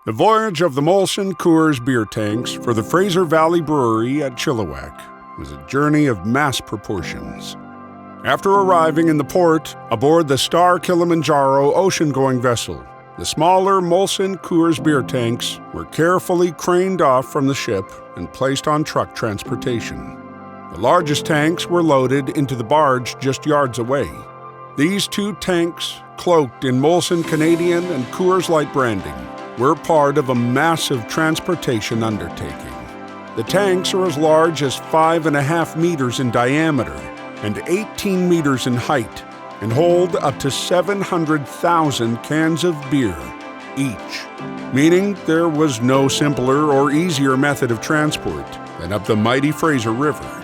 The voyage of the Molson Coors beer tanks for the Fraser Valley Brewery at Chilliwack was a journey of mass proportions. After arriving in the port aboard the Star Kilimanjaro ocean-going vessel, the smaller Molson Coors beer tanks were carefully craned off from the ship and placed on truck transportation. The largest tanks were loaded into the barge just yards away. These two tanks, cloaked in Molson Canadian and Coors Light branding, were part of a massive transportation undertaking. The tanks are as large as 5.5 meters in diameter and 18 meters in height and hold up to 700,000 cans of beer each, meaning there was no simpler or easier method of transport than up the mighty Fraser River.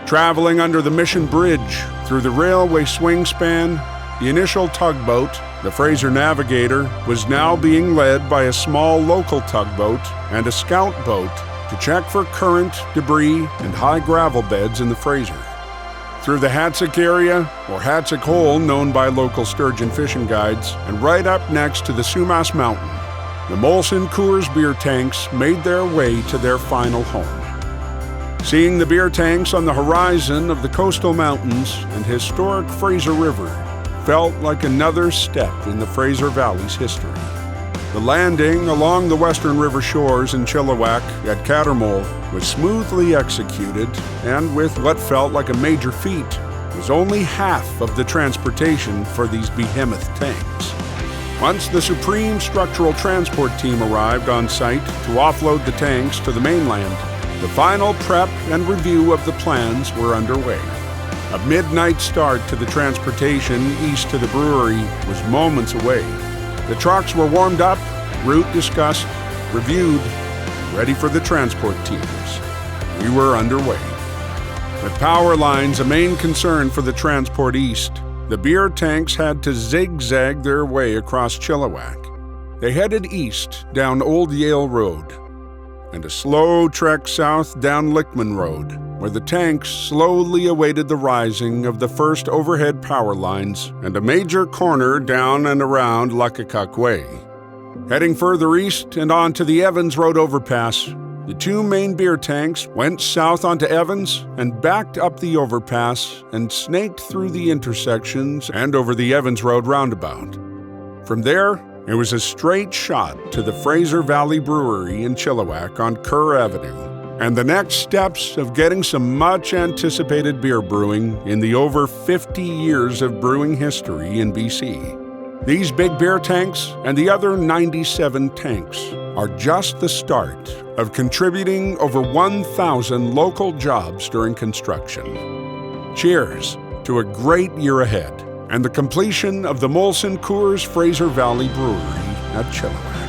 Traveling under the Mission Bridge through the railway swing span, the initial tugboat, the Fraser Navigator, was now being led by a small local tugboat and a scout boat to check for current, debris, and high gravel beds in the Fraser. Through the Hatzick area, or Hatzick Hole known by local sturgeon fishing guides, and right up next to the Sumas Mountain, the Molson Coors beer tanks made their way to their final home. Seeing the beer tanks on the horizon of the coastal mountains and historic Fraser River felt like another step in the Fraser Valley's history. The landing along the western river shores in Chilliwack at Cattermole was smoothly executed, and with what felt like a major feat, was only half of the transportation for these behemoth tanks. Once the Supreme Structural Transport team arrived on site to offload the tanks to the mainland, the final prep and review of the plans were underway. A midnight start to the transportation east to the brewery was moments away. The trucks were warmed up, route discussed, reviewed, ready for the transport teams. We were underway. With power lines a main concern for the transport east, the beer tanks had to zigzag their way across Chilliwack. They headed east down Old Yale Road, and a slow trek south down Lickman Road, where the tanks slowly awaited the rising of the first overhead power lines and a major corner down and around Luckakuk Way. Heading further east and on to the Evans Road overpass, the two main beer tanks went south onto Evans and backed up the overpass and snaked through the intersections and over the Evans Road roundabout. From there, it was a straight shot to the Fraser Valley Brewery in Chilliwack on Kerr Avenue, and the next steps of getting some much-anticipated beer brewing in the over 50 years of brewing history in BC. These big beer tanks and the other 97 tanks are just the start of contributing over 1,000 local jobs during construction. Cheers to a great year ahead and the completion of the Molson Coors Fraser Valley Brewery at Chilliwack.